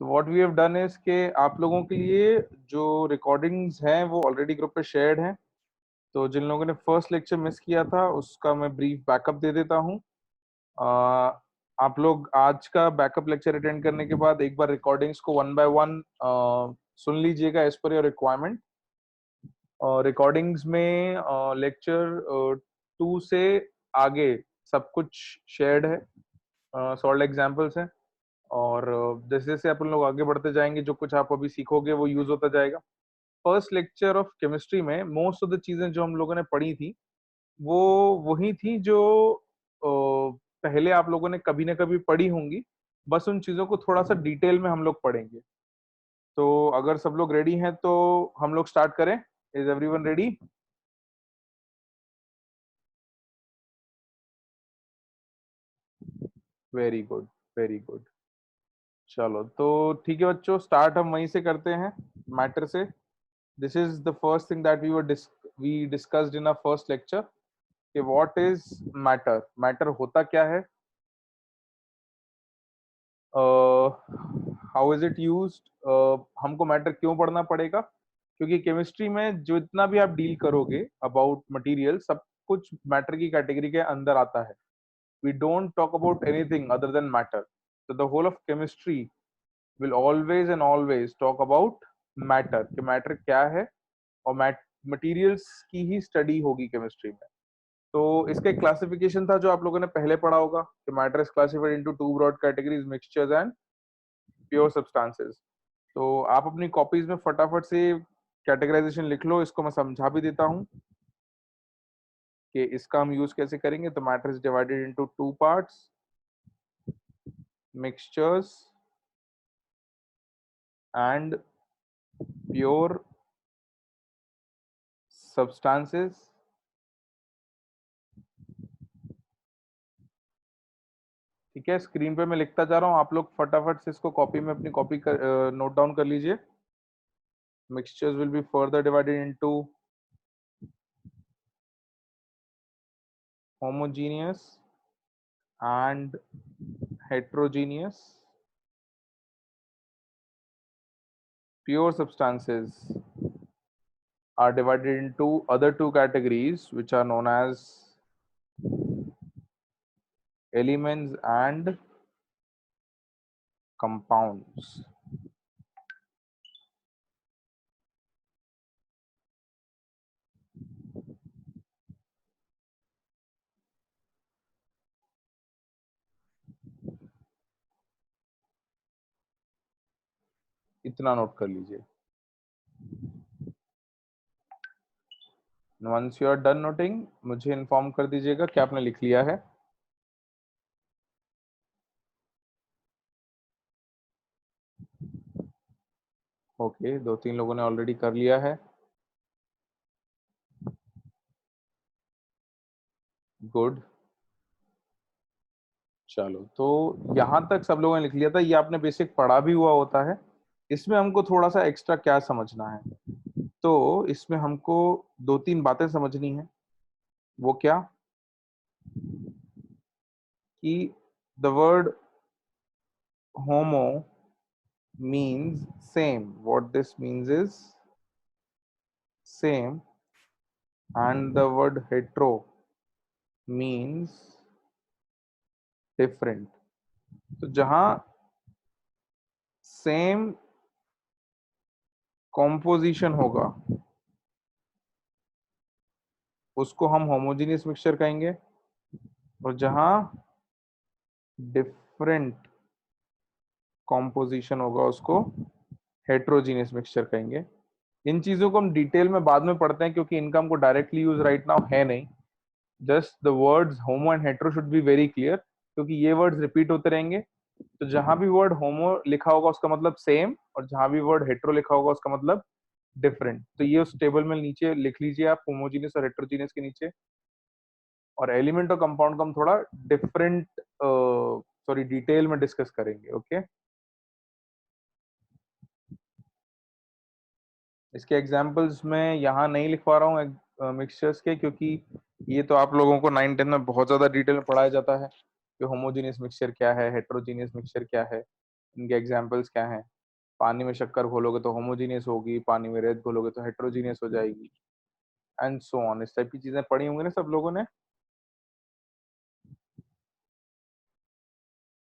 So what we have done is के आप लोगों के लिए जो रिकॉर्डिंग्स हैं वो ऑलरेडी ग्रुप पे शेयर्ड हैं। तो जिन लोगों ने फर्स्ट लेक्चर मिस किया था उसका मैं ब्रीफ बैकअप दे देता हूँ। आप लोग आज का बैकअप लेक्चर अटेंड करने के बाद एक बार रिकॉर्डिंग्स को वन बाय वन सुन लीजिएगा as per your requirement. Recordings में लेक्चर 2 से आगे सब कुछ शेयर्ड है, सॉल्ड एग्जांपल्स हैं। और जैसे जैसे अपन लोग आगे बढ़ते जाएंगे जो कुछ आप अभी सीखोगे वो यूज होता जाएगा। फर्स्ट लेक्चर ऑफ केमिस्ट्री में मोस्ट ऑफ द चीजें जो हम लोगों ने पढ़ी थी वो वही थी जो पहले आप लोगों ने कभी ना कभी पढ़ी होंगी। बस उन चीजों को थोड़ा सा डिटेल में हम लोग पढ़ेंगे। तो अगर सब लोग रेडी हैं तो हम लोग स्टार्ट करें। Is everyone ready? Very good, very good. चलो तो ठीक है बच्चों, स्टार्ट हम वहीं से करते हैं, मैटर से। This is the first thing that we discussed in our first lecture कि व्हाट इज मैटर। मैटर होता क्या है, हाउ इज इट यूज्ड, हमको मैटर क्यों पढ़ना पड़ेगा, क्योंकि केमिस्ट्री में जो इतना भी आप डील करोगे अबाउट मटेरियल सब कुछ मैटर की कैटेगरी के अंदर आता है। We don't talk about anything other than matter. so the whole of chemistry will always and always talk about matter कि मैटर क्या है, और मटेरियल्स की ही स्टडी होगी केमिस्ट्री में। तो इसका एक क्लासिफिकेशन था जो आप लोगों ने पहले पढ़ा होगा कि matter is classified into two broad categories, mixtures and pure substances. तो आप अपनी कॉपीज में फटाफट से कैटेगराइजेशन लिख लो, इसको मैं समझा भी देता हूँ कि इसका हम यूज कैसे करेंगे। तो matter is divided into two parts, mixtures and pure substances। ठीक है, स्क्रीन पे मैं लिखता जा रहा हूँ, आप लोग फटाफट से इसको कॉपी में अपनी कॉपी नोट डाउन कर लीजिए। Mixtures will be further divided into homogeneous and heterogeneous। Pure substances are divided into other two categories which are known as elements and compounds। इतना नोट कर लीजिए। Once you are done noting मुझे inform कर दीजिएगा कि आपने लिख लिया है। ओके, दो तीन लोगों ने ऑलरेडी कर लिया है। गुड। चलो तो यहां तक सब लोगों ने लिख लिया था, ये आपने बेसिक पढ़ा भी हुआ होता है। इसमें हमको थोड़ा सा एक्स्ट्रा क्या समझना है, तो इसमें हमको दो तीन बातें समझनी है। वो क्या कि the word homo means same, what this means is same, and the word hetero means different। तो जहां सेम कॉम्पोजिशन होगा उसको हम होमोजेनियस मिक्सचर कहेंगे, और जहां डिफरेंट कॉम्पोजिशन होगा उसको हेट्रोजीनियस मिक्सचर कहेंगे। इन चीजों को हम डिटेल में बाद में पढ़ते हैं क्योंकि इनका हमको डायरेक्टली यूज राइट नाउ है नहीं। Just the words homo and hetero should be very clear, क्योंकि ये वर्ड्स रिपीट होते रहेंगे। तो जहां भी वर्ड होमो लिखा होगा उसका मतलब सेम, और जहां भी वर्ड हेट्रो लिखा होगा उसका मतलब डिफरेंट। तो ये उस टेबल में नीचे लिख लीजिए आप, होमोजीनियस और हेट्रोजीनियस के नीचे। और एलिमेंट और कंपाउंड को हम थोड़ा डिफरेंट सॉरी डिटेल में डिस्कस करेंगे। ओके, इसके एग्जांपल्स मैं यहाँ नहीं लिखवा रहा हूँ मिक्सचर्स के, क्योंकि ये तो आप लोगों को 9-10 में बहुत ज्यादा डिटेल में पढ़ाया जाता है कि होमोजेनियस मिक्सचर क्या है, हेट्रोजीनियस मिक्सचर क्या है। इनके एग्जांपल्स क्या हैं? पानी में शक्कर घोलोगे तो होमोजीनियस होगी, पानी में रेत घोलोगे तो हेटेरोजीनियस हो जाएगी, एंड सो ऑन। इस टाइप की चीजें पढ़ी होंगी ना सब लोगों ने?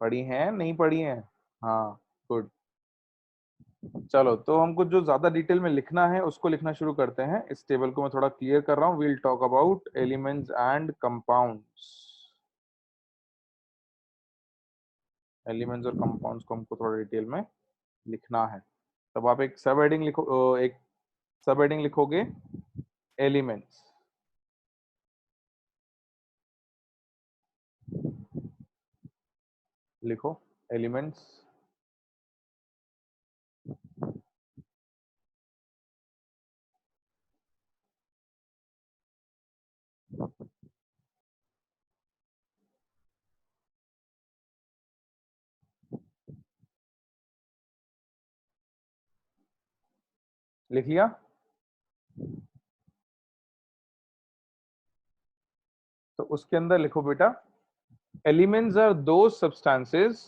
पढ़ी हैं, नहीं पढ़ी हैं? हाँ, गुड। चलो, तो हमको जो ज्यादा डिटेल में लिखना है उसको लिखना शुरू करते हैं। इस टेबल को मैं थोड़ा क्लियर कर रहा हूँ। We'll talk about elements and compounds. Elements और कंपाउंड्स को हमको थोड़ा डिटेल में लिखना है। तब आप एक सब हेडिंग लिखो, एक सब हेडिंग लिखोगे, एलिमेंट्स। लिखो एलिमेंट्स। लिख लिया? तो उसके अंदर लिखो बेटा, elements are those substances,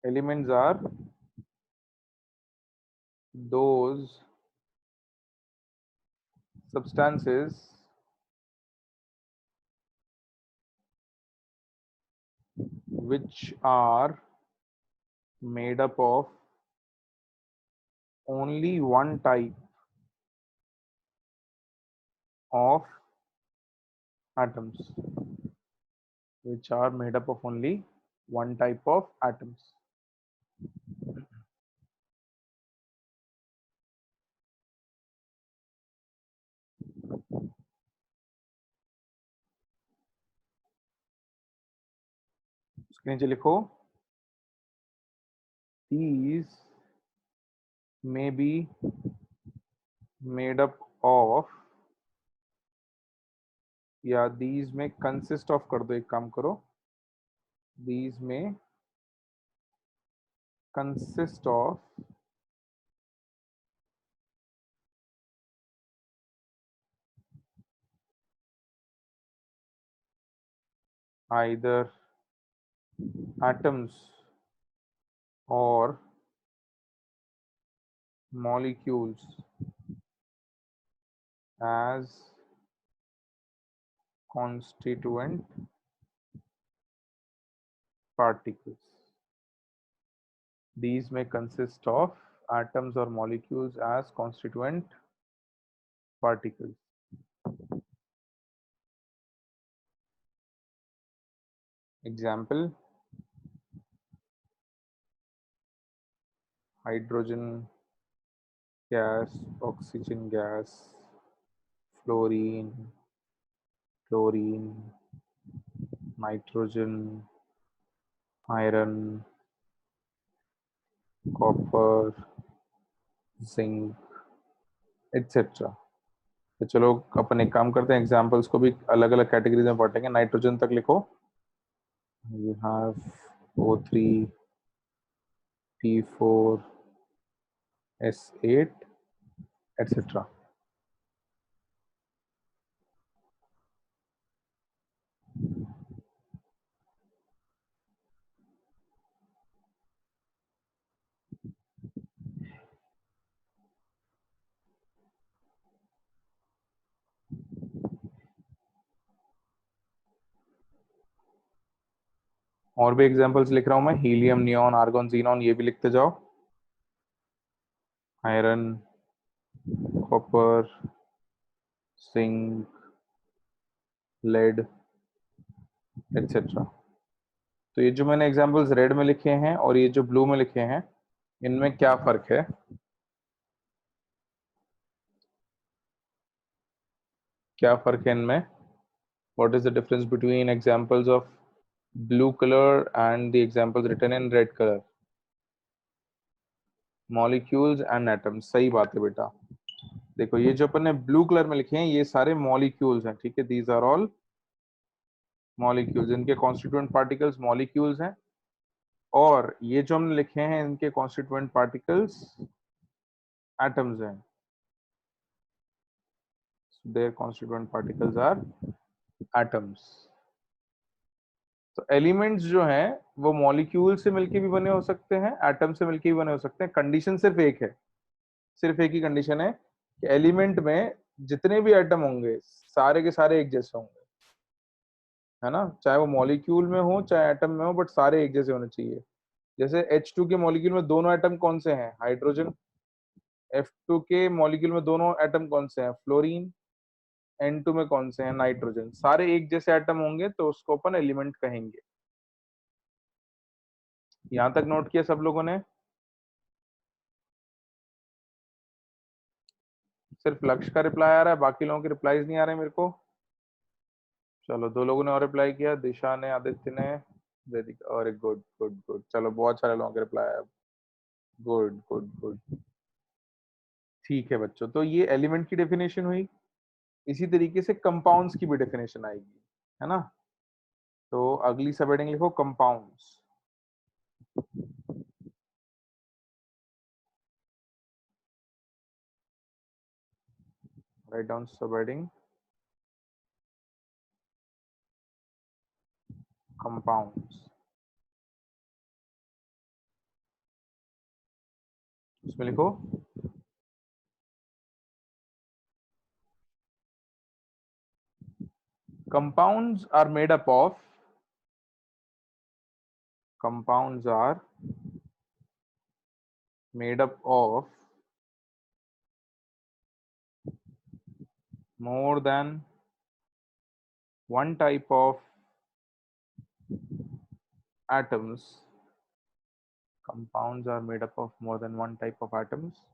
elements are those substances which are made up of only one type of atoms, which are made up of only one type of atoms. उसके नीचे लिखो, these may be made up of, या these में consist of कर दो, एक काम करो, these में consist of either atoms or molecules as constituent particles. These may consist of atoms or molecules as constituent particles. Example: hydrogen gas, oxygen gas, fluorine, chlorine, nitrogen, iron, copper, zinc, etc. तो चलो अपन एक काम करते हैं, examples को भी अलग अलग कैटेगरीज में बांटेंगे। नाइट्रोजन तक लिखो, you have O3, P4, S8, etc. और भी एग्जांपल्स लिख रहा हूं मैं, हीलियम, नियॉन, आर्गन, जीनॉन, ये भी लिखते जाओ। Iron, copper, zinc, lead, etcetera. तो ये जो मैंने एग्जांपल्स रेड में लिखे हैं और ये जो ब्लू में लिखे हैं, इनमें क्या फर्क है? क्या फर्क है इनमें? What is the difference between examples of blue colour and the examples written in red colour? Molecules and atoms, सही बात है बेटा। देखो, ये जो अपन ने ब्लू कलर में लिखे हैं ये सारे मॉलिक्यूल्स हैं, ठीक है, दीज आर ऑल मॉलिक्यूल्स, इनके कॉन्स्टिट्यूएंट पार्टिकल्स मॉलिक्यूल्स हैं। और ये जो हमने लिखे हैं इनके कॉन्स्टिट्यूएंट पार्टिकल्स एटम्स हैं, their constituent particles are atoms. तो एलिमेंट्स जो हैं वो मॉलिक्यूल से मिलके भी बने हो सकते हैं, एटम से मिलके भी बने हो सकते हैं। कंडीशन सिर्फ एक है, सिर्फ एक ही कंडीशन है कि एलिमेंट में जितने भी एटम होंगे सारे के सारे एक जैसे होंगे, है ना, चाहे वो मॉलिक्यूल में हो चाहे एटम में हो, बट सारे एक जैसे होने चाहिए। जैसे H2 के मॉलिक्यूल में दोनों एटम कौन से हैं? हाइड्रोजन। F2 के मॉलिक्यूल में दोनों एटम कौन से हैं? फ्लोरीन। N2 में कौन से हैं? नाइट्रोजन। सारे एक जैसे एटम होंगे तो उसको अपन एलिमेंट कहेंगे। यहां तक नोट किया सब लोगों ने? सिर्फ लक्ष्य का रिप्लाई आ रहा है, बाकी लोगों के रिप्लाईज नहीं आ रहे मेरे को। चलो, दो लोगों ने और रिप्लाई किया, दिशा ने, आदित्य ने, वेदिका। और गुड गुड गुड, चलो बहुत सारे लोगों के रिप्लाई आया। गुड गुड गुड, ठीक है बच्चों, तो ये एलिमेंट की डेफिनेशन हुई। इसी तरीके से कंपाउंड्स की भी डेफिनेशन आएगी, है ना। तो अगली सब हेडिंग लिखो, कंपाउंड्स। राइट डाउन सब हेडिंग कंपाउंड्स। उसमें लिखो compounds are made up of, compounds are made up of more than one type of atoms. Compounds are made up of more than one type of atoms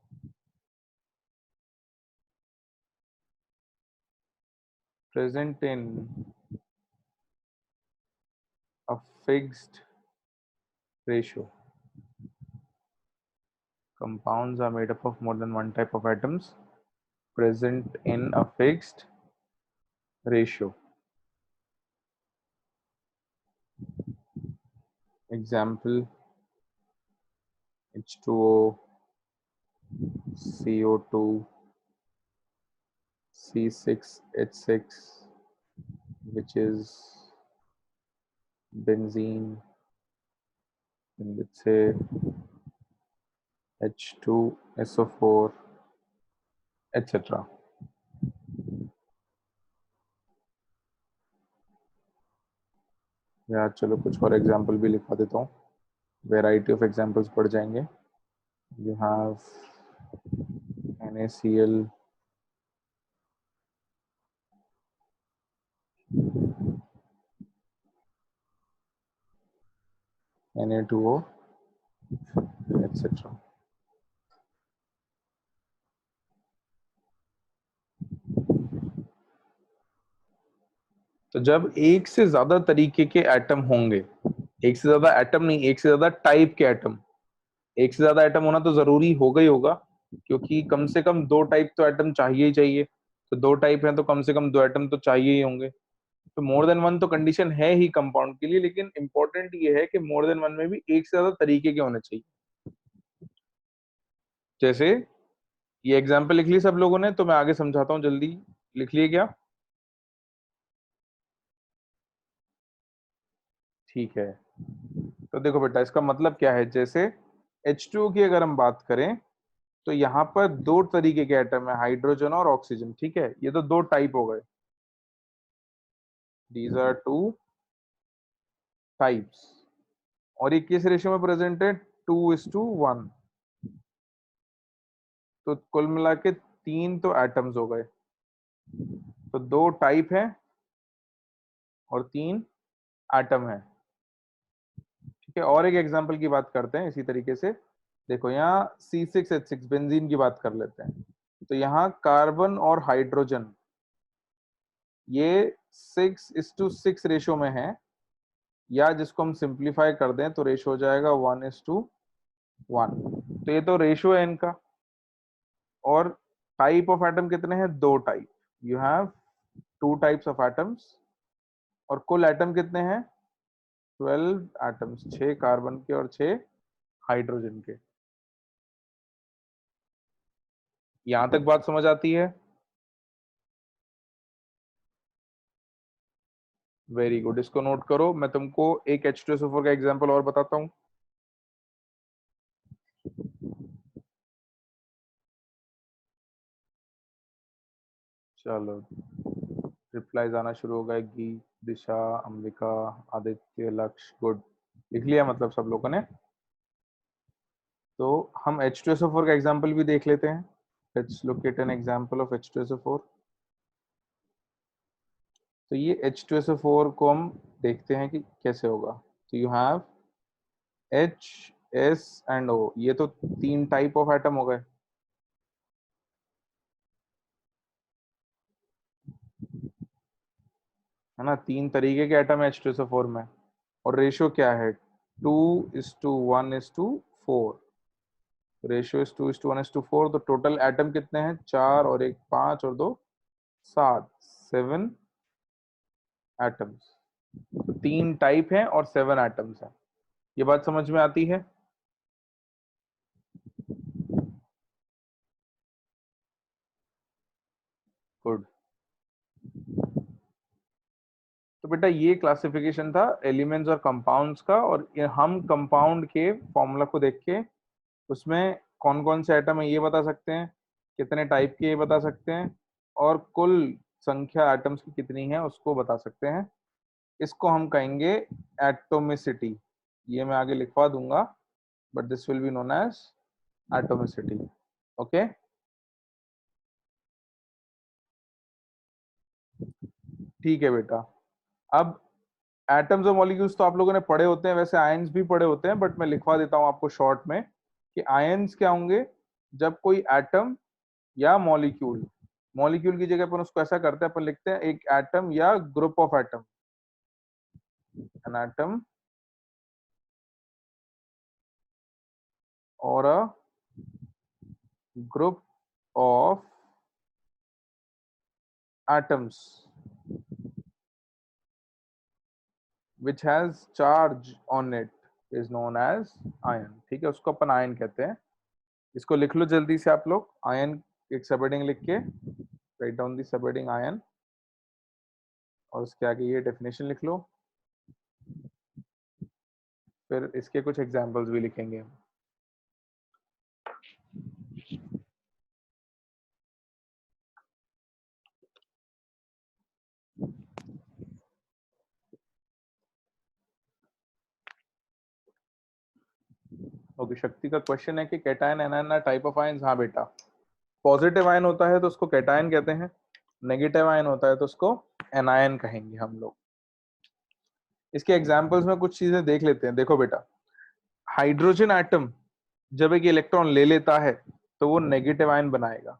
present in a fixed ratio. Compounds are made up of more than one type of atoms present in a fixed ratio. Example: H2O, CO2, C6H6, which is benzene, and let's say H2SO4, etc. या चलो कुछ और example भी लिखवा देता हूँ, variety of examples पढ़ जाएंगे। You have NaCl, Na2O, etc. तो जब एक से ज्यादा तरीके के एटम होंगे, एक से ज्यादा एटम नहीं, एक से ज्यादा टाइप के एटम, एक से ज्यादा एटम होना तो जरूरी होगा ही होगा, क्योंकि कम से कम दो टाइप तो एटम चाहिए ही चाहिए। तो दो टाइप हैं तो कम से कम दो एटम तो चाहिए ही होंगे। तो मोर देन वन तो कंडीशन है ही कंपाउंड के लिए, लेकिन इंपॉर्टेंट ये है कि मोर देन वन में भी एक से ज्यादा तरीके के होने चाहिए। जैसे ये एग्जाम्पल लिख ली सब लोगों ने, तो मैं आगे समझाता हूँ, जल्दी लिख लिए क्या? ठीक है, तो देखो बेटा, इसका मतलब क्या है। जैसे H2O की अगर हम बात करें तो यहाँ पर दो तरीके के एटम है, हाइड्रोजन और ऑक्सीजन। ठीक है, ये तो दो टाइप हो गए, दीज आर टू टाइप्स। और ये किस रेशियो में प्रेजेंट है? 2:1। तो कुल मिला के तीन तो एटम्स हो गए। तो दो टाइप है और तीन एटम है। ठीक है, और एक एग्जांपल की बात करते हैं इसी तरीके से। देखो यहाँ C6H6 बेंजीन की बात कर लेते हैं। तो यहाँ कार्बन और हाइड्रोजन ये 6:6 रेशो में है, या जिसको हम सिंप्लीफाई कर दें तो रेशो हो जाएगा 1:1। तो ये तो रेशो है इनका। और टाइप ऑफ एटम कितने हैं? दो type. You have two types of atoms. और कुल एटम कितने हैं? 12 एटम्स, 6 कार्बन के और 6 हाइड्रोजन के। यहां तक बात समझ आती है? वेरी गुड, इसको नोट करो। मैं तुमको एक H2SO4 का एग्जांपल और बताता हूँ। चलो, रिप्लाईज आना शुरू हो गए। गीत, दिशा, अंबिका, आदित्य, लक्ष्य, गुड। लिख लिया मतलब सब लोगों ने। तो हम H2SO4 का एग्जांपल भी देख लेते हैं। Let's look at an example of H2SO4। तो ये H2SO4 को हम देखते हैं कि कैसे होगा। तो you have H, S and O, ये तो तीन टाइप ऑफ एटम हो गए, है ना। तीन तरीके के एटम है H2SO4 में। और रेशियो क्या है? 2:1:4। Ratio is 2:1:4। तो टोटल एटम कितने हैं? चार, और एक पांच, और दो सात, 7 एटम्स। तो तीन टाइप हैं और 7 एटम्स हैं। ये बात समझ में आती है? गुड। तो बेटा ये क्लासिफिकेशन था एलिमेंट्स और कंपाउंड्स का। और हम कंपाउंड के फॉर्मूला को देख के उसमें कौन कौन से एटम है ये बता सकते हैं, कितने टाइप के ये बता सकते हैं, और कुल संख्या एटम्स की कितनी है उसको बता सकते हैं। इसको हम कहेंगे एटोमिसिटी। ये मैं आगे लिखवा दूंगा, but this will be known as atomicity. Okay, ठीक है बेटा। अब एटम्स और मॉलिक्यूल्स तो आप लोगों ने पढ़े होते हैं, वैसे आयंस भी पढ़े होते हैं, बट मैं लिखवा देता हूं आपको शॉर्ट में कि आयंस क्या होंगे। जब कोई एटम या मॉलिक्यूल, मॉलिक्यूल की जगह पर उसको ऐसा करते हैं, अपन लिखते हैं एक एटम या group of atom, an atom और a group of atoms which has charge on it is known as ion। ठीक है, उसको अपन आयन कहते हैं। इसको लिख लो जल्दी से आप लोग। आयन एक सबहेडिंग लिख के, write down the subheading ion, और उसके आगे ये डेफिनेशन लिख लो। फिर इसके कुछ एग्जांपल्स भी लिखेंगे। ओके, शक्ति का क्वेश्चन है कि cation anion type of ions. हाँ बेटा, पॉजिटिव आयन होता है तो उसको कैटायन कहते हैं, नेगेटिव आयन होता है तो उसको एनायन कहेंगे हम लोग। इसके एग्जांपल्स में कुछ चीजें देख लेते हैं। देखो बेटा, हाइड्रोजन एटम जब एक इलेक्ट्रॉन ले लेता है तो वो नेगेटिव आयन बनाएगा,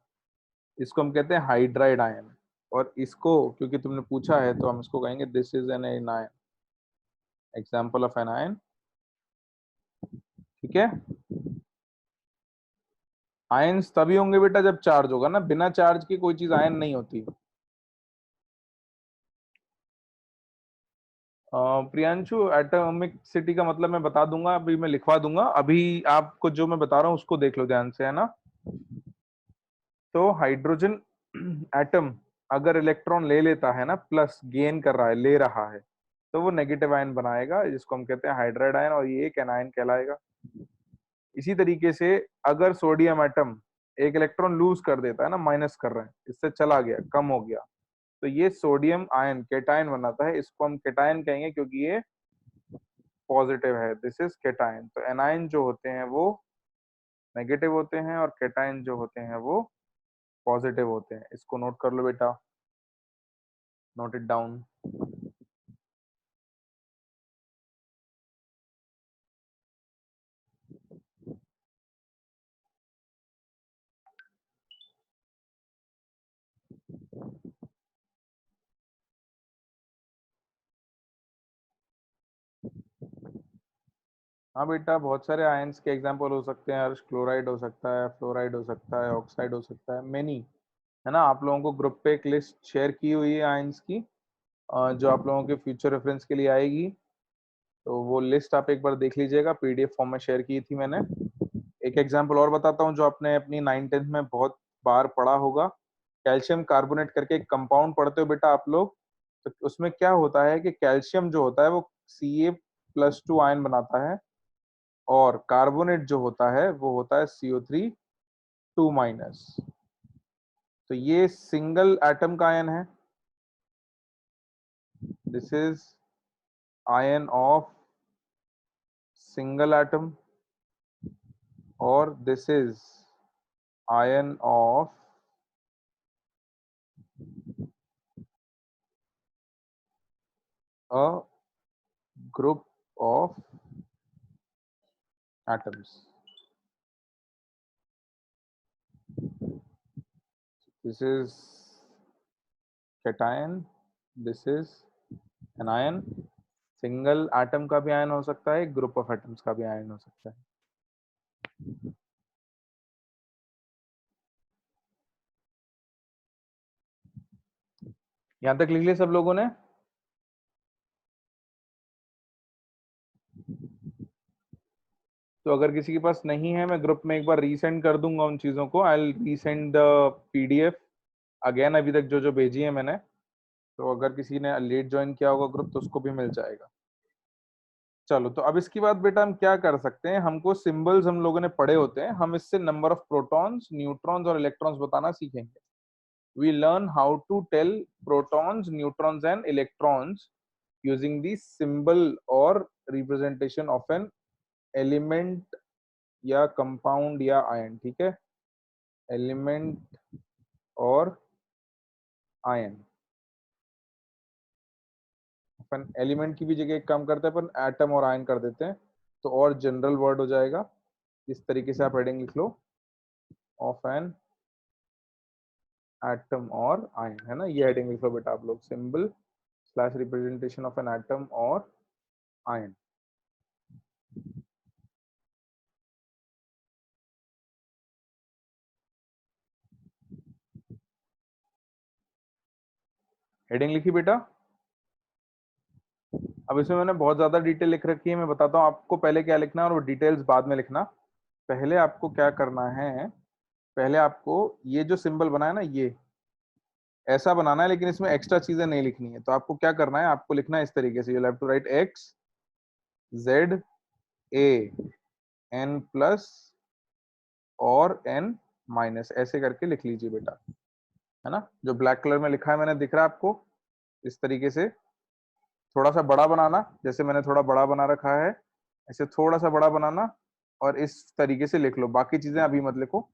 इसको हम कहते हैं हाइड्राइड आयन। और इसको क्योंकि तुमने पूछा है तो हम इसको कहेंगे this is an ion, example of an ion. ठीक है, आयंस तभी होंगे बेटा जब चार्ज होगा ना, बिना चार्ज की कोई चीज आयन नहीं होती। प्रियांशु, एटॉमिक सिटी का मतलब मैं बता दूंगा, अभी मैं लिखवा दूंगा। अभी आपको जो मैं बता रहा हूँ उसको देख लो ध्यान से, है ना। तो हाइड्रोजन एटम अगर इलेक्ट्रॉन ले लेता है ना, प्लस गेन कर रहा है, ले रहा है, तो वो नेगेटिव आयन बनाएगा, जिसको हम कहते हैं हाइड्राइड आयन, और ये एक एनायन कहलाएगा। इसी तरीके से अगर सोडियम एटम एक इलेक्ट्रॉन लूज कर देता है ना, माइनस कर रहे हैं, इससे चला गया, कम हो गया, तो ये सोडियम आयन केटायन बनाता है, इसको हम केटायन कहेंगे क्योंकि ये पॉजिटिव है। This is cation. तो एनायन जो होते हैं वो नेगेटिव होते हैं और केटायन जो होते हैं वो पॉजिटिव होते हैं। इसको नोट कर लो बेटा, नोट इट डाउन। हाँ बेटा, बहुत सारे आयंस के एग्जांपल हो सकते हैं। अर्श क्लोराइड हो सकता है, फ्लोराइड हो सकता है, ऑक्साइड हो सकता है, मेनी, है ना। आप लोगों को ग्रुप पे एक लिस्ट शेयर की हुई है आयंस की, जो आप लोगों के फ्यूचर रेफरेंस के लिए आएगी। तो वो लिस्ट आप एक बार देख लीजिएगा, पीडीएफ फॉर्म में शेयर की थी मैंने। एक एग्जांपल और बताता हूँ जो आपने अपनी 9th-10th में बहुत बार पढ़ा होगा। कैल्शियम कार्बोनेट करके एक कंपाउंड पढ़ते हो बेटा आप लोग, तो उसमें क्या होता है कि कैल्शियम जो होता है वो Ca+2 आयन बनाता है, और कार्बोनेट जो होता है वो होता है CO3 2-। तो ये सिंगल एटम का आयन है, this is ion of single atom, और this is ion of a group of atoms. This is cation, this is anion. Single atom का भी आयन हो सकता है, ग्रुप ऑफ एटम्स का भी आयन हो सकता है। यहां तक लिख लिया सब लोगों ने? तो अगर किसी के पास नहीं है, मैं ग्रुप में एक बार रीसेंड कर दूंगा उन चीजों को। I will resend the PDF again, अभी तक जो जो भेजी है मैंने। तो अगर किसी ने लेट ज्वाइन किया होगा ग्रुप तो उसको भी मिल जाएगा। चलो, तो अब इसके बाद बेटा हम क्या कर सकते हैं, हमको सिंबल्स हम लोगों ने पढ़े होते हैं, हम इससे नंबर ऑफ प्रोटॉन्स, न्यूट्रॉन्स और इलेक्ट्रॉन्स बताना सीखेंगे। We learn how to tell protons, neutrons and electrons using the symbol और रिप्रेजेंटेशन ऑफ एन एलिमेंट या कंपाउंड या आयन। ठीक है, एलिमेंट और आयन। अपन एलिमेंट की भी जगह एक काम करते हैं, अपन एटम और आयन कर देते हैं, तो और जनरल वर्ड हो जाएगा। इस तरीके से आप हेडिंग लिख लो, ऑफ एन एटम और आयन, है ना। ये हेडिंग लिख लो बेटा आप लोग, symbol slash representation of N atom और आयन। हेडिंग लिखी बेटा? अब इसमें मैंने बहुत ज्यादा डिटेल लिख रखी है, मैं बताता हूँ आपको पहले क्या लिखना है और वो डिटेल्स बाद में लिखना। पहले आपको क्या करना है, पहले आपको ये जो सिंबल बना है ना, ये ऐसा बनाना है, लेकिन इसमें एक्स्ट्रा चीजें नहीं लिखनी है। तो आपको क्या करना है, आपको लिखना है इस तरीके से, you have to write X Z A N plus और एन माइनस, ऐसे करके लिख लीजिए बेटा, है ना। जो ब्लैक कलर में लिखा है मैंने, दिख रहा है आपको? इस तरीके से थोड़ा सा बड़ा बनाना, जैसे मैंने थोड़ा बड़ा बना रखा है, ऐसे थोड़ा सा बड़ा बनाना, और इस तरीके से लिख लो। बाकी चीजें अभी मत लिखो,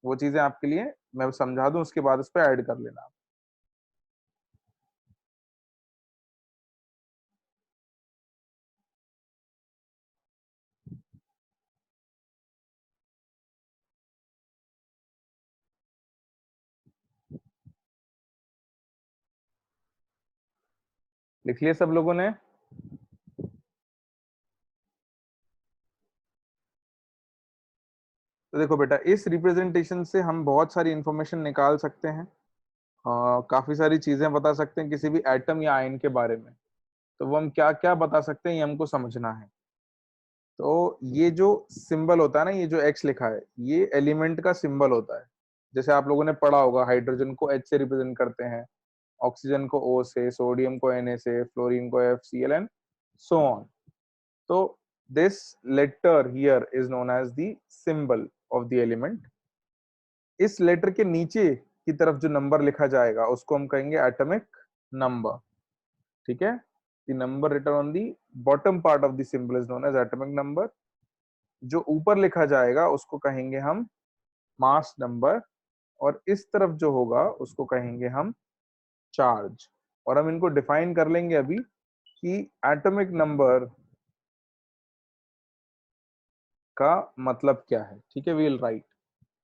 वो चीजें आपके लिए मैं समझा दूं, उसके बाद उस पर ऐड कर लेना। लिख लिए सब लोगों ने? तो देखो बेटा, इस रिप्रेजेंटेशन से हम बहुत सारी इंफॉर्मेशन निकाल सकते हैं, काफी सारी चीजें बता सकते हैं किसी भी एटम या आयन के बारे में। तो वो हम क्या क्या बता सकते हैं, ये हमको समझना है। तो ये जो सिंबल होता है ना, ये जो एक्स लिखा है, ये एलिमेंट का सिंबल होता है। जैसे आप लोगों ने पढ़ा होगा, हाइड्रोजन को एच से रिप्रेजेंट करते हैं, ऑक्सीजन को ओ से, सोडियम को Na से, फ्लोरीन को FCl एंड सो ऑन। तो this letter here is known as the symbol of the element. इस लेटर के नीचे की तरफ जो नंबर लिखा जाएगा उसको हम कहेंगे एटॉमिक नंबर। ठीक है, the number written on the bottom part of the symbol is known as atomic number. जो ऊपर लिखा जाएगा उसको कहेंगे हम मास नंबर, और इस तरफ जो होगा उसको कहेंगे हम चार्ज। और हम इनको डिफाइन कर लेंगे अभी कि एटॉमिक नंबर का मतलब क्या है। ठीक है, वी विल राइट।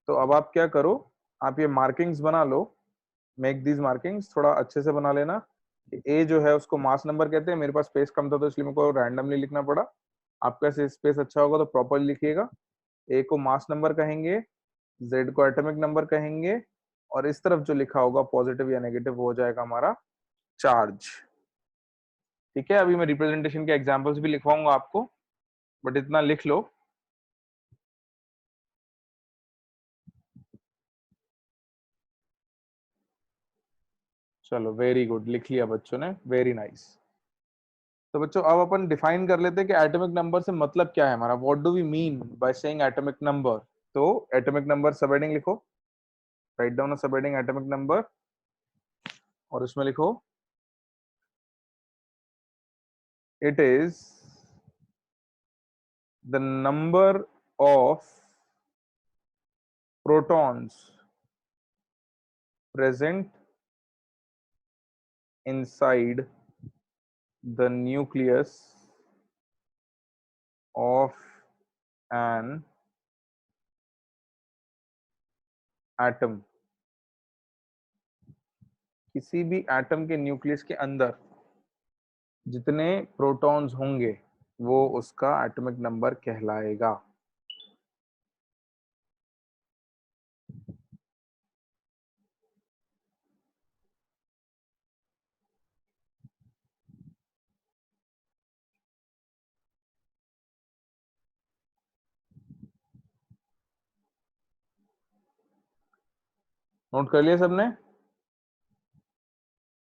तो अब आप क्या करो, आप ये मार्किंग्स बना लो, मेक दीज मार्किंग्स, थोड़ा अच्छे से बना लेना। ए जो है उसको मास नंबर कहते हैं, मेरे पास स्पेस कम था तो इसलिए मेरे को रैंडमली लिखना पड़ा। आपका स्पेस अच्छा होगा तो प्रॉपरली लिखिएगा। ए को मास नंबर कहेंगे, जेड को एटॉमिक नंबर कहेंगे, और इस तरफ जो लिखा होगा पॉजिटिव या नेगेटिव हो जाएगा हमारा चार्ज। ठीक है, अभी मैं रिप्रेजेंटेशन के एग्जांपल्स भी लिखवाऊंगा आपको, बट इतना लिख लो। चलो वेरी गुड, लिख लिया बच्चों ने, वेरी नाइस। तो बच्चों अब अपन डिफाइन कर लेते हैं कि एटॉमिक नंबर से मतलब क्या है हमारा, what do we mean by saying atomic number. तो एटॉमिक नंबर सब हेडिंग लिखो, write down subheading atomic number, और उसमें लिखो it is the number of protons present inside the nucleus of an atom। किसी भी atom के nucleus के अंदर जितने प्रोटॉन्स होंगे वो उसका एटॉमिक नंबर कहलाएगा। नोट कर लिया सबने?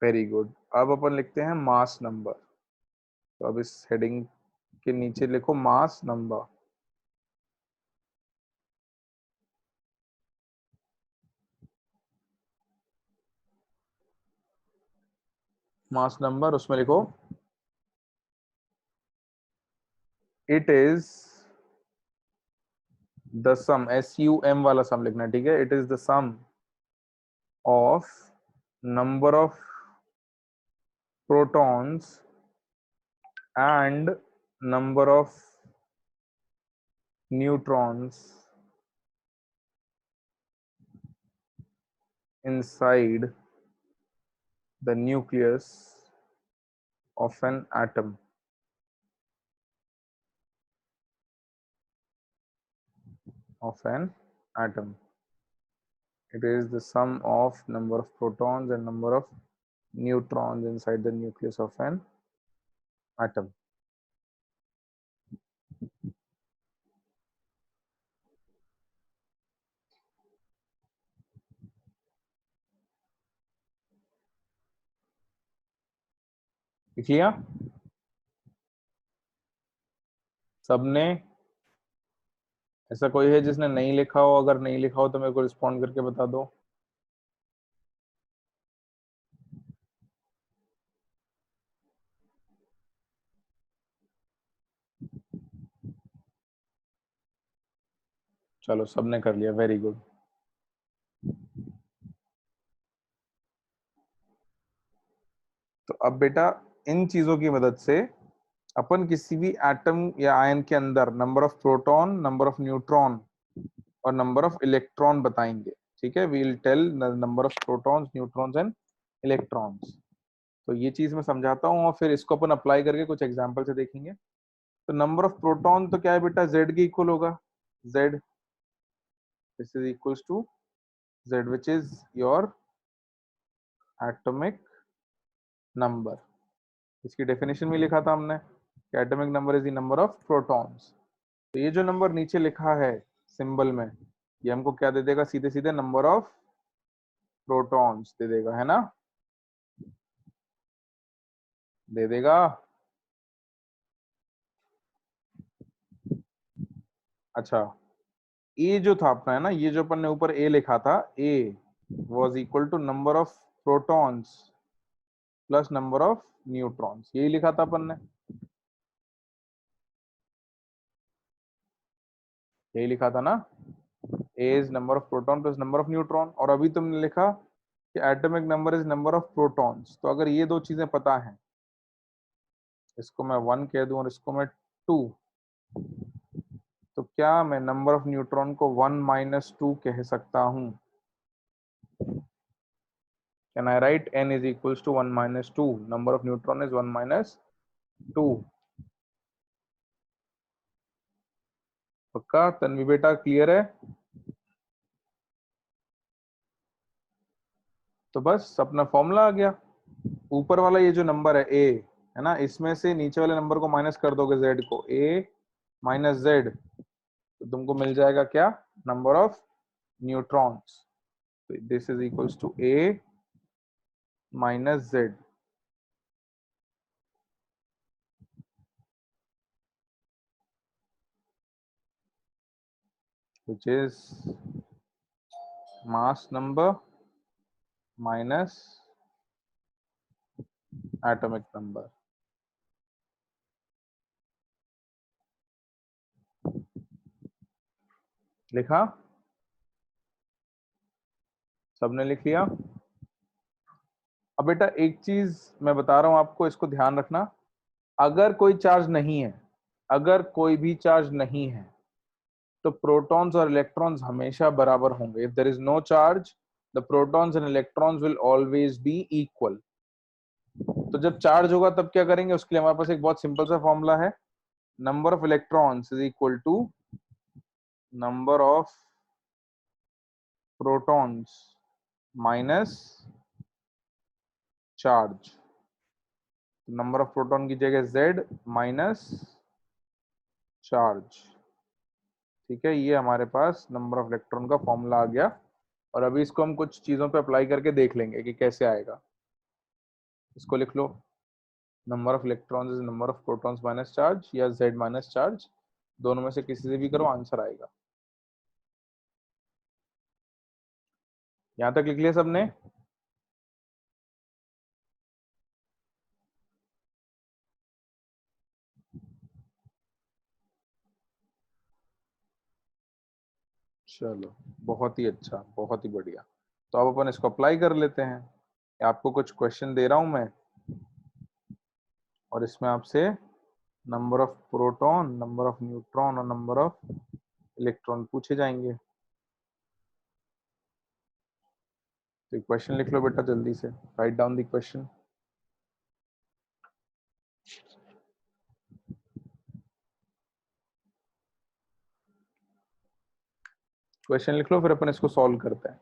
Very good. अब अपन लिखते हैं मास नंबर। तो अब इस हेडिंग के नीचे लिखो मास नंबर। मास नंबर, उसमें लिखो it is the sum, SUM वाला सम लिखना है, ठीक है। It is the sum of number of protons and number of neutrons inside the nucleus of an atom। It is the sum of number of protons and number of neutrons inside the nucleus of an atom। लिख लिया सबने? ऐसा कोई है जिसने नहीं लिखा हो? अगर नहीं लिखा हो तो मेरे को रिस्पॉन्ड करके बता दो। चलो सबने कर लिया, वेरी गुड। तो अब बेटा इन चीजों की मदद से अपन किसी भी एटम या आयन के अंदर number of proton, number of neutron और नंबर ऑफ इलेक्ट्रॉन बताएंगे, ठीक है। We will tell number of protons, neutrons and electrons. तो ये चीज मैं समझाता हूँ और फिर इसको अपन अप्लाई करके कुछ एग्जांपल से देखेंगे। तो नंबर ऑफ प्रोटॉन तो क्या है बेटा, Z के इक्वल होगा। Z, this is equals to Z which is your atomic number. इसकी डेफिनेशन में लिखा था हमने कि atomic number is the number of protons. तो ये जो नंबर नीचे लिखा है सिंबल में, ये हमको क्या दे देगा, सीधे सीधे नंबर ऑफ प्रोटॉन्स दे देगा, है ना? दे देगा। अच्छा, ए जो था अपना, है ना, ये जो अपन ने ऊपर ए लिखा था, A was equal to number of protons plus number of neutrons, यही लिखा था अपन ने, यही लिखा था ना। A is number of proton plus number of neutron. और अभी तुमने लिखा कि atomic number is number of protons. तो अगर ये दो चीजें पता है, इसको मैं 1 कह दूं और इसको मैं 2, तो क्या मैं नंबर ऑफ न्यूट्रॉन को 1 - 2 कह सकता हूं? Can I write n is equals to 1 - 2? Number of neutron is 1 - 2। पक्का तन्वी बेटा, क्लियर है? तो बस अपना फॉर्मूला आ गया। ऊपर वाला ये जो नंबर है ए, है ना, इसमें से नीचे वाले नंबर को माइनस कर दोगे, जेड को, ए माइनस जेड, तो तुमको मिल जाएगा क्या, number of neutrons. This is equals to A minus z, which is mass number minus atomic number. लिखा? सबने लिख लिया? अब बेटा एक चीज मैं बता रहा हूं आपको, इसको ध्यान रखना। अगर कोई चार्ज नहीं है, अगर कोई भी चार्ज नहीं है, तो प्रोटॉन्स और इलेक्ट्रॉन्स हमेशा बराबर होंगे। If there is no charge, the protons and electrons will always be equal. तो जब चार्ज होगा तब क्या करेंगे, उसके लिए हमारे पास एक बहुत सिंपल सा फॉर्मूला है। Number of electrons is equal to number of protons minus charge. Number of proton की जगह z माइनस चार्ज। ठीक है, ये हमारे पास नंबर ऑफ इलेक्ट्रॉन का फॉर्मूला आ गया। और अभी इसको हम कुछ चीजों पे अप्लाई करके देख लेंगे कि कैसे आएगा। इसको लिख लो, number of electrons is number of protons minus charge, या z माइनस चार्ज, दोनों में से किसी से भी करो, आंसर आएगा। यहां तक लिख लिया सबने? चलो, बहुत ही अच्छा, बहुत ही बढ़िया। तो अब अपन इसको अप्लाई कर लेते हैं। आपको कुछ क्वेश्चन दे रहा हूं मैं, और इसमें आपसे number of proton, number of neutron और नंबर ऑफ इलेक्ट्रॉन पूछे जाएंगे। तो क्वेश्चन लिख लो बेटा जल्दी से, write down the question. Question लिख लो, फिर अपन इसको सॉल्व करते हैं।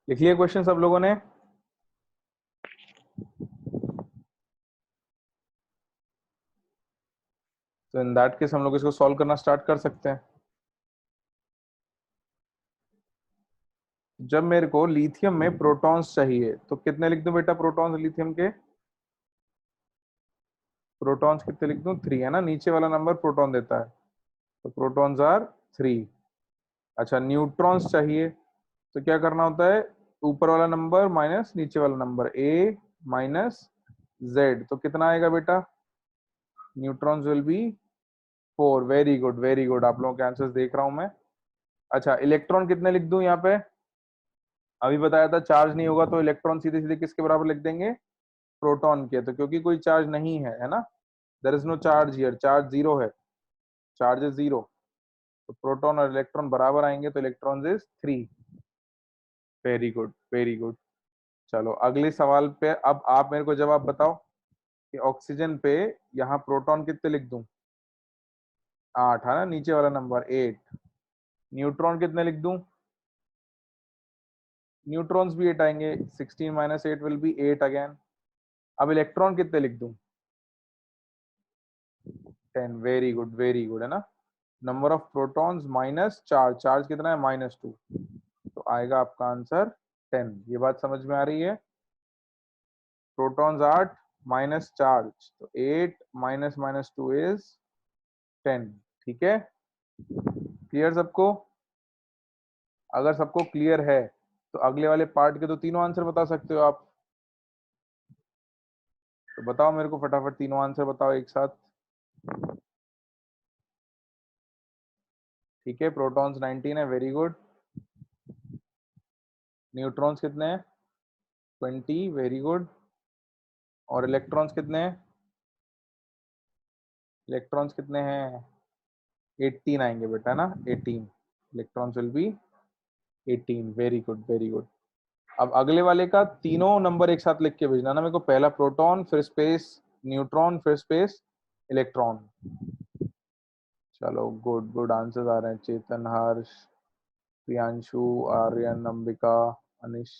लिख लिया क्वेश्चन सब लोगों ने? तो इन दैट केस हम लोग इसको सॉल्व करना स्टार्ट कर सकते हैं। जब मेरे को लिथियम में प्रोटॉन्स चाहिए, तो कितने लिख दूं बेटा प्रोटॉन्स लिथियम के? प्रोटॉन्स कितने लिख दूं? 3 है ना, नीचे वाला नंबर प्रोटॉन देता है, तो प्रोटॉन्स आर 3। अच्छा, न्यूट्रॉन्स चाहिए, तो क्या करना होता है? ऊपर वाला नंबर माइनस नीचे वाला नंबर, ए माइनस जेड, तो कितना आएगा बेटा? Neutrons will be 4। Very good, very good, आप लोगों के आंसर्स देख रहा हूं मैं। अच्छा, इलेक्ट्रॉन कितने लिख दूं यहाँ पे? अभी बताया था चार्ज नहीं होगा तो इलेक्ट्रॉन सीधे सीधे किसके बराबर लिख देंगे? प्रोटॉन के। तो क्योंकि कोई चार्ज नहीं है ना, there is no charge here, charge zero है, चार्ज इज जीरो, तो प्रोटॉन और इलेक्ट्रॉन बराबर आएंगे, तो electron is 3। Very good, very good. चलो अगले सवाल पे अब आप मेरे को जवाब बताओ कि ऑक्सीजन पे यहाँ प्रोटॉन कितने लिख दूं? 8 है ना, नीचे वाला नंबर 8। न्यूट्रॉन कितने लिख दूं? न्यूट्रॉन्स भी 8 आएंगे, 16 माइनस 8 विल बी 8 अगेन। अब इलेक्ट्रॉन कितने लिख दूं? 10। वेरी गुड, वेरी गुड, है ना। Number of protons minus charge, charge कितना है? -2, तो आएगा आपका आंसर 10। ये बात समझ में आ रही है? प्रोटॉन्स 8 माइनस चार्ज, तो 8 माइनस -2 इज 10। ठीक है, क्लियर सबको? अगर सबको क्लियर है तो अगले वाले पार्ट के तो तीनों आंसर बता सकते हो आप। तो बताओ मेरे को फटाफट तीनों आंसर बताओ एक साथ। ठीक है, प्रोटॉन्स 19 है, वेरी गुड। न्यूट्रॉन्स कितने हैं? 20, वेरी गुड। और इलेक्ट्रॉन्स कितने हैं? इलेक्ट्रॉन्स कितने हैं? 18 आएंगे बेटा ना, 18। Electrons will be 18। Very good, very good. अब अगले वाले का तीनों नंबर एक साथ लिख के भेजना ना मेरे को, पहला प्रोटॉन, फिर स्पेस न्यूट्रॉन, फिर स्पेस इलेक्ट्रॉन। चलो गुड गुड आंसर्स आ रहे हैं। चेतन, हर्ष, प्रियांशु, आर्यन, अंबिका, अनिश,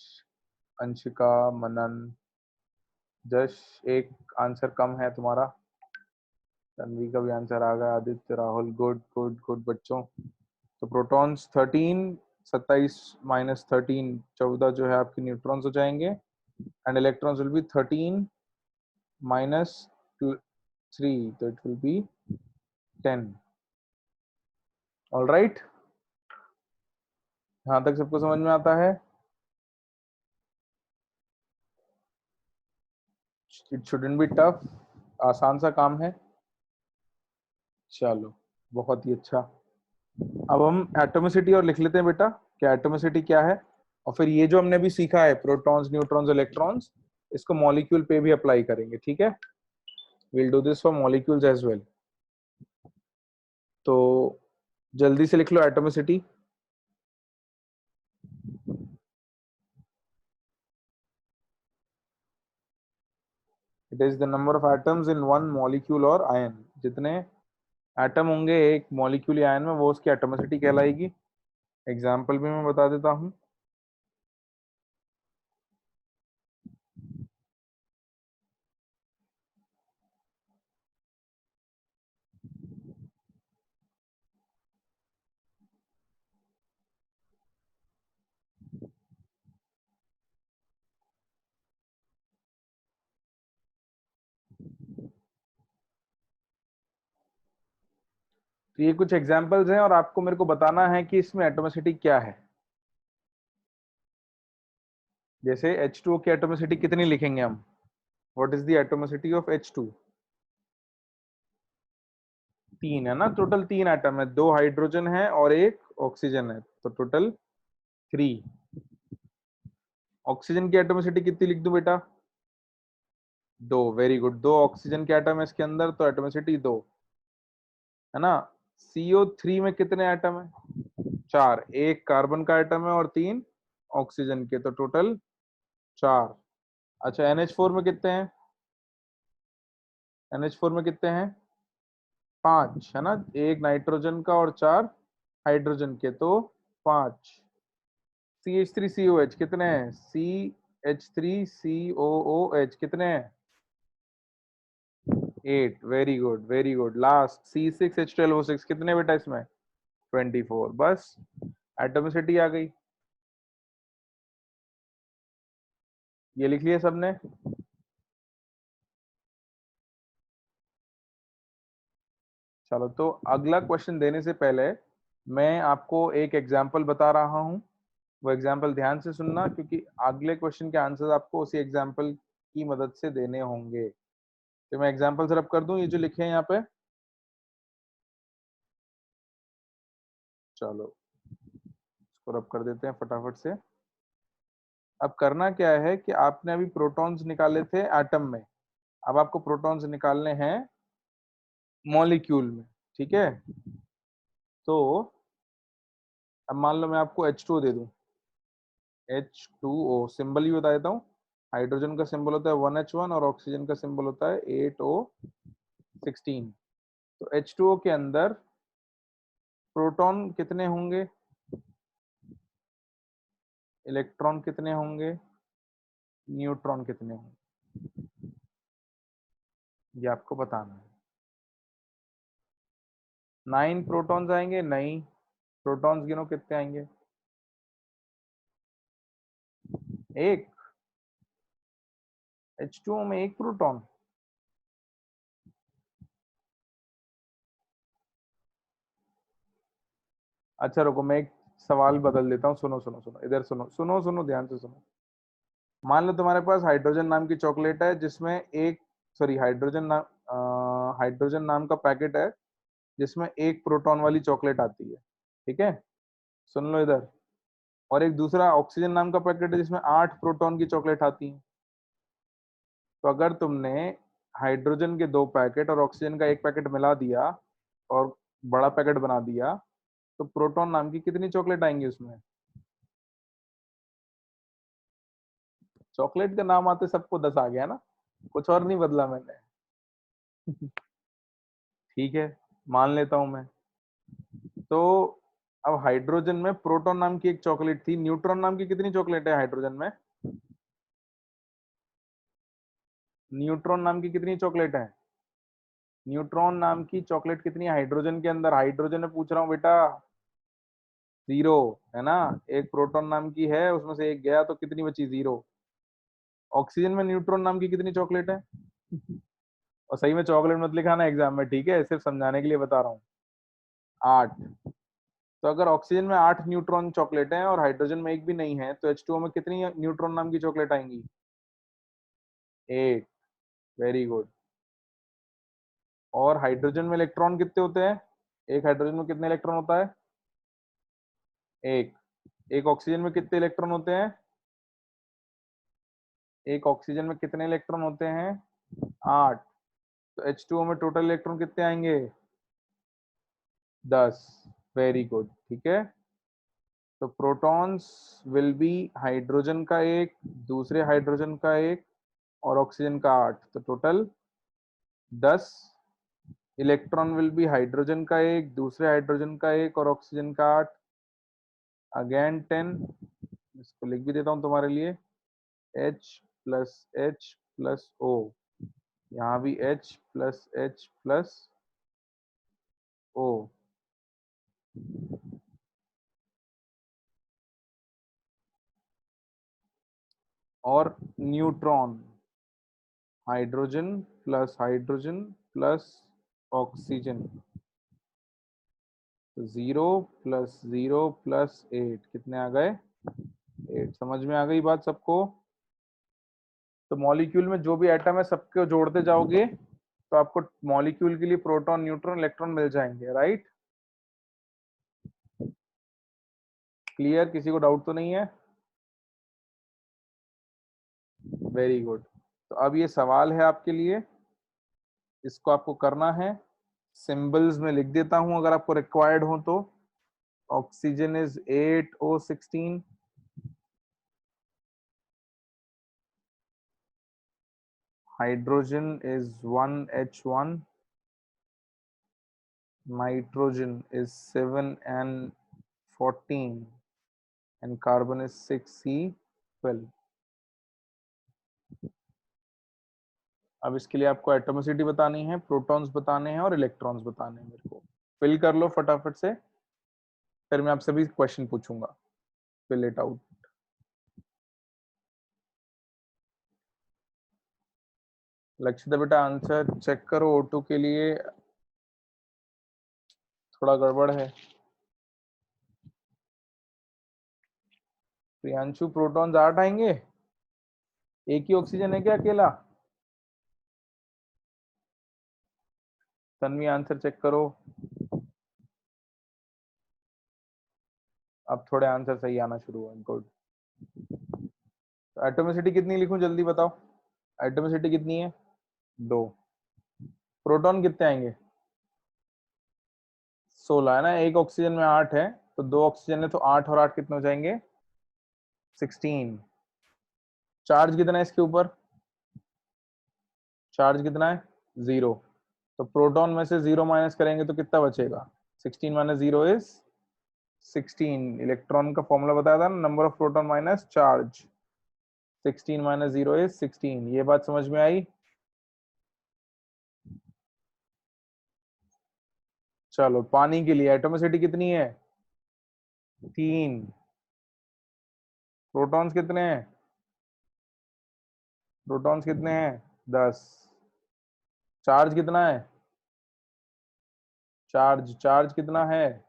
अंशिका, मनन, जश, एक आंसर कम है तुम्हारा। तन्वी का भी आंसर आ गया। Aditya, Rahul, good good good बच्चों। तो प्रोटॉन्स 13, 27 माइनस 13, 14 जो है आपके न्यूट्रॉन्स हो जाएंगे, and electrons will be 13 minus 3, तो it will be 10। All right, यहां तक सबको समझ में आता है? इट शुडंट बी टफ, आसान सा काम है। चलो बहुत ही अच्छा। अब हम एटॉमिसिटी और लिख लेते हैं बेटा, क्या एटॉमिसिटी क्या है, और फिर ये जो हमने भी सीखा है प्रोटॉन्स, न्यूट्रॉन्स, इलेक्ट्रॉन्स, इसको मॉलिक्यूल पे भी अप्लाई करेंगे, ठीक है? Will do this for molecules as well. तो जल्दी से लिख लो atomicity. It is the number of atoms in one molecule और आयन। जितने एटम होंगे एक मॉलिक्यूल या आयन में, वो उसकी एटॉमिसिटी कहलाएगी। एग्जाम्पल भी मैं बता देता हूँ। तो ये कुछ एग्जाम्पल्स हैं और आपको मेरे को बताना है कि इसमें एटॉमिसिटी क्या है। जैसे H2O की एटॉमिसिटी कितनी लिखेंगे हम? What is the atomicity of H2? 3 है ना, टोटल 3 एटम है, 2 हाइड्रोजन है और 1 ऑक्सीजन है, तो टोटल 3। ऑक्सीजन की एटॉमिसिटी कितनी लिख दूं बेटा? 2, वेरी गुड। 2 ऑक्सीजन के एटम है इसके अंदर, तो एटॉमिसिटी 2 है ना। CO3 में कितने एटम है? 4, 1 कार्बन का एटम है और 3 ऑक्सीजन के, तो टोटल 4। अच्छा NH4 में कितने हैं? NH4 में कितने हैं? 5 है ना, 1 नाइट्रोजन का और 4 हाइड्रोजन के, तो 5। CH3COH कितने हैं? CH3COOH कितने हैं? 8, very good very good. Last C6H12O6 कितने बेटा इसमें? 24। बस एटॉमिसिटी आ गई। ये लिख लिया सबने? चलो तो अगला क्वेश्चन देने से पहले मैं आपको एक एग्जाम्पल बता रहा हूं, वो एग्जाम्पल ध्यान से सुनना, क्योंकि अगले क्वेश्चन के आंसर आपको उसी एग्जाम्पल की मदद से देने होंगे। तो मैं एग्जाम्पल रब कर दूं, ये जो लिखे हैं यहाँ पे। चलो इसको रब कर देते हैं फटाफट से। अब करना क्या है कि आपने अभी प्रोटॉन्स निकाले थे एटम में, अब आपको प्रोटॉन्स निकालने हैं मॉलिक्यूल में, ठीक है? तो अब मान लो मैं आपको H2O दे दूं। H2O सिंबल भी बता देता हूँ। हाइड्रोजन का सिंबल होता है 1H1 और ऑक्सीजन का सिंबल होता है 8O16। तो H2O के अंदर प्रोटॉन कितने होंगे, इलेक्ट्रॉन कितने होंगे, न्यूट्रॉन कितने होंगे, ये आपको बताना है। 9 प्रोटॉन्स आएंगे? नहीं, प्रोटॉन्स गिनो कितने आएंगे? एक। H2O में एक प्रोटॉन? अच्छा रुको, मैं एक सवाल बदल देता हूँ। सुनो सुनो सुनो, इधर सुनो सुनो सुनो, ध्यान से सुनो। मान लो तुम्हारे पास हाइड्रोजन नाम की चॉकलेट है जिसमें एक, सॉरी हाइड्रोजन नाम का पैकेट है जिसमें एक प्रोटॉन वाली चॉकलेट आती है, ठीक है? सुन लो इधर। और एक दूसरा ऑक्सीजन नाम का पैकेट है जिसमें 8 प्रोटॉन की चॉकलेट आती है। तो अगर तुमने हाइड्रोजन के 2 पैकेट और ऑक्सीजन का एक पैकेट मिला दिया और बड़ा पैकेट बना दिया, तो प्रोटॉन नाम की कितनी चॉकलेट आएंगी उसमें? चॉकलेट का नाम आते सबको 10 आ गया ना, कुछ और नहीं बदला मैंने। ठीक है, मान लेता हूं मैं। तो अब हाइड्रोजन में प्रोटॉन नाम की एक चॉकलेट थी, न्यूट्रॉन नाम की कितनी चॉकलेट है हाइड्रोजन में? न्यूट्रॉन नाम की कितनी चॉकलेट है? न्यूट्रॉन नाम की चॉकलेट कितनी है हाइड्रोजन के अंदर? हाइड्रोजन में पूछ रहा हूँ बेटा। 0 है ना। एक प्रोटॉन नाम की है, उसमें से एक गया तो कितनी बची? 0। ऑक्सीजन में न्यूट्रॉन नाम की कितनी चॉकलेट है? और सही में चॉकलेट मत लिखा ना एग्जाम में, ठीक है, सिर्फ समझाने के लिए बता रहा हूँ। 8। तो अगर ऑक्सीजन में 8 न्यूट्रॉन चॉकलेट हैं और हाइड्रोजन में एक भी नहीं है, तो H2O में कितनी न्यूट्रॉन नाम की चॉकलेट आएंगी? 8। Very good. और हाइड्रोजन में इलेक्ट्रॉन कितने होते हैं? एक हाइड्रोजन में कितने इलेक्ट्रॉन होता है? एक। एक ऑक्सीजन में कितने इलेक्ट्रॉन होते हैं? एक ऑक्सीजन में कितने इलेक्ट्रॉन होते हैं? 8। तो H2O में टोटल इलेक्ट्रॉन कितने आएंगे? 10। वेरी गुड, ठीक है। तो प्रोटॉन्स विल बी हाइड्रोजन का एक, दूसरे हाइड्रोजन का एक, और ऑक्सीजन का 8, तो total 10। Electron will be hydrogen का एक, दूसरे हाइड्रोजन का एक, और ऑक्सीजन का 8, अगेन 10। इसको लिख भी देता हूं तुम्हारे लिए। H plus H plus O, यहाँ भी H plus H plus O। और न्यूट्रॉन, हाइड्रोजन प्लस ऑक्सीजन, तो 0 प्लस 0 प्लस 8, कितने आ गए? 8। समझ में आ गई बात सबको? तो मॉलिक्यूल में जो भी एटम है सबको जोड़ते जाओगे तो आपको मॉलिक्यूल के लिए प्रोटॉन, न्यूट्रॉन, इलेक्ट्रॉन मिल जाएंगे, राइट? क्लियर? किसी को डाउट तो नहीं है? Very good. तो अब ये सवाल है आपके लिए, इसको आपको करना है। सिंबल्स में लिख देता हूं अगर आपको रिक्वायर्ड हो तो। Oxygen is 8O16, hydrogen is 1H1, nitrogen is 7N14, and carbon is 6C12। अब इसके लिए आपको एटॉमिसिटी बतानी है, प्रोटॉन्स बताने हैं और इलेक्ट्रॉन्स बताने हैं। मेरे को फिल कर लो फटाफट से, फिर मैं आपसे भी क्वेश्चन पूछूंगा। Fill it out. लक्षिता बेटा आंसर चेक करो, O2 के लिए थोड़ा गड़बड़ है। प्रियांशु प्रोटॉन्स 8 आएंगे? एक ही ऑक्सीजन है क्या अकेला? तन्वी आंसर चेक करो। अब थोड़े आंसर सही आना शुरू हुआ, गुड। एटॉमिसिटी कितनी लिखूं जल्दी बताओ? एटॉमिसिटी कितनी है? 2। प्रोटॉन कितने आएंगे? 16 है ना। एक ऑक्सीजन में 8 है, तो 2 ऑक्सीजन है, तो 8 और 8 कितने हो जाएंगे? 16। चार्ज कितना है इसके ऊपर? चार्ज कितना है? 0। तो प्रोटॉन में से 0 माइनस करेंगे तो कितना बचेगा? 16 माइनस 0 इज 16। इलेक्ट्रॉन का फॉर्मूला बताया था ना, number of proton minus charge. 16 minus 0 is 16। ये बात समझ में आई? चलो, पानी के लिए एटॉमिसिटी कितनी है? 3। प्रोटॉन्स कितने हैं? प्रोटॉन्स कितने हैं? 10। चार्ज कितना है? चार्ज कितना है?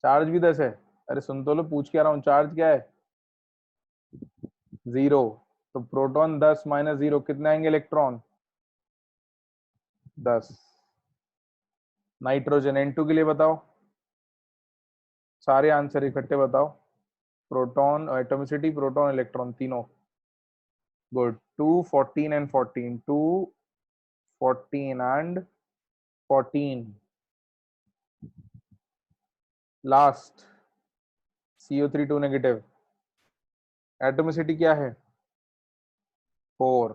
चार्ज भी 10 है। अरे सुन तो लो, पूछ के आ रहा हूँ, चार्ज क्या है? 0। तो प्रोटॉन 10 माइनस 0 कितने आएंगे इलेक्ट्रॉन? 10। नाइट्रोजन N2 के लिए बताओ, सारे आंसर इकट्ठे बताओ। प्रोटॉन, एटॉमिसिटी, प्रोटॉन, इलेक्ट्रॉन तीनों। Good. 2, 14 and 14, 2, 14 and 14। Last CO3 2 negative. Atomicity क्या है? 4।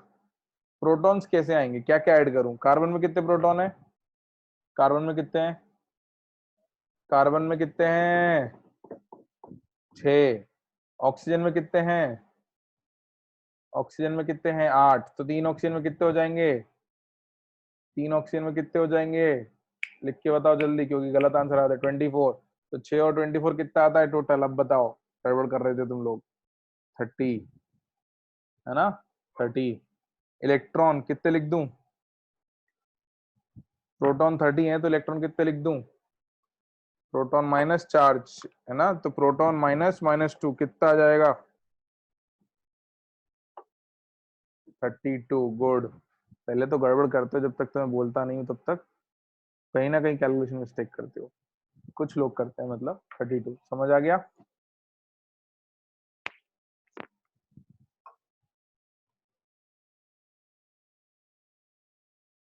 प्रोटॉन्स कैसे आएंगे, क्या क्या ऐड करूं? कार्बन में कितने प्रोटॉन है? कार्बन में कितने हैं? कार्बन में कितने हैं? 6। ऑक्सीजन में कितने हैं? ऑक्सीजन में कितने हैं? 8। तो 3 ऑक्सीजन में कितने हो जाएंगे? 3 ऑक्सीजन में कितने हो जाएंगे? लिख के बताओ जल्दी, क्योंकि गलत आंसर आता है 24। तो 6 और 24 कितना आता है टोटल? अब बताओ, गड़बड़ कर रहे थे तुम लोग। 30 है ना? 30। इलेक्ट्रॉन कितने लिख दूं? प्रोटॉन 30 है तो इलेक्ट्रॉन कितने लिख दूं? प्रोटॉन माइनस चार्ज है ना, तो प्रोटॉन माइनस -2 कितना आ जाएगा? 32। गुड। पहले तो गड़बड़ करते हो, जब तक तो मैं बोलता नहीं हूँ तब तक कहीं ना कहीं कैलकुलेशन मिस्टेक करते हो। कुछ लोग करते हैं, मतलब 32 समझ आ गया?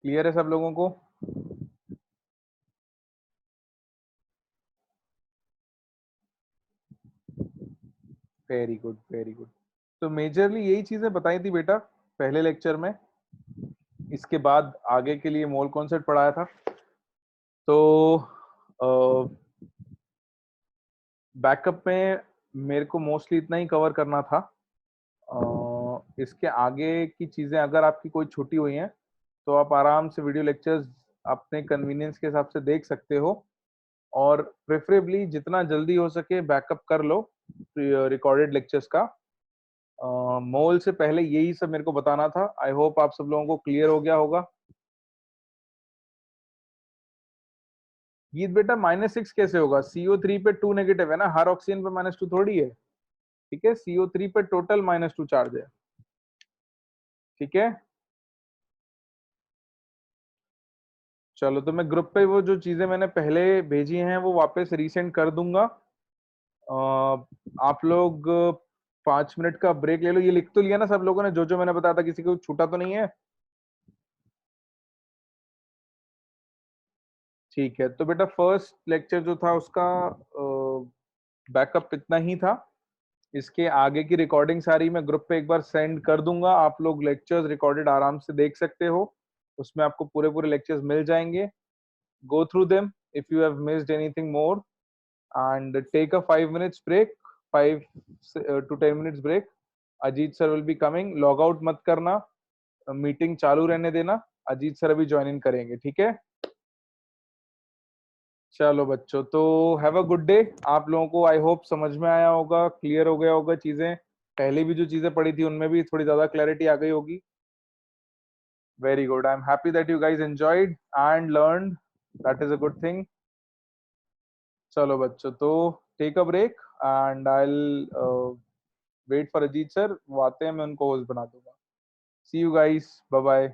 क्लियर है सब लोगों को? Very good, very good. तो मेजरली यही चीजें बताई थी बेटा पहले लेक्चर में। इसके बाद आगे के लिए मोल कॉन्सेप्ट पढ़ाया था। तो बैकअप में मेरे को मोस्टली इतना ही कवर करना था। इसके आगे की चीजें अगर आपकी कोई छुट्टी हुई हैं तो आप आराम से वीडियो लेक्चर्स अपने कन्वीनियंस के हिसाब से देख सकते हो, और प्रेफरेबली जितना जल्दी हो सके बैकअप कर लो रिकॉर्डेड लेक्चर्स का। मोल से पहले यही सब मेरे को बताना था। आई होप आप सब लोगों को क्लियर हो गया होगा। ये बेटा -6 कैसे होगा? CO3 पे 2 नेगेटिव है ना, हर ऑक्सीजन पे -2 थोड़ी है। ठीक है, CO3 पे टोटल -2 चार्ज है। ठीक है, चलो तो मैं ग्रुप पे वो जो चीजें मैंने पहले भेजी हैं वो वापस रीसेंड कर दूंगा। आप लोग 5 मिनट का ब्रेक ले लो। ये लिख तो लिया ना सब लोगों ने, जो जो मैंने बताया था? किसी को छूटा तो नहीं है? ठीक है, तो बेटा फर्स्ट लेक्चर जो था उसका बैकअप इतना ही था। इसके आगे की रिकॉर्डिंग सारी मैं ग्रुप पे एक बार सेंड कर दूंगा, आप लोग लेक्चर्स रिकॉर्डेड आराम से देख सकते हो। उसमें आपको पूरे पूरे लेक्चर्स मिल जाएंगे। Go through them if you have missed anything more, and take a 5 minutes break, 5 to 10 minutes break. Ajit sir will be coming, log out मत करना, मीटिंग चालू रहने देना। अजीत सर अभी ज्वाइन इन करेंगे, ठीक है? चलो बच्चों, तो हैव अ गुड डे। आप लोगों को आई होप समझ में आया होगा, क्लियर हो गया होगा चीजें। पहले भी जो चीजें पढ़ी थी उनमें भी थोड़ी ज्यादा क्लैरिटी आ गई होगी। Very good, I am happy that you guys enjoyed and learned, that is a good thing. चलो बच्चों, तो take a break and I will wait for Ajit sir. वो आते हैं, मैं उनको होस्ट बना दूंगा। See you guys, bye bye.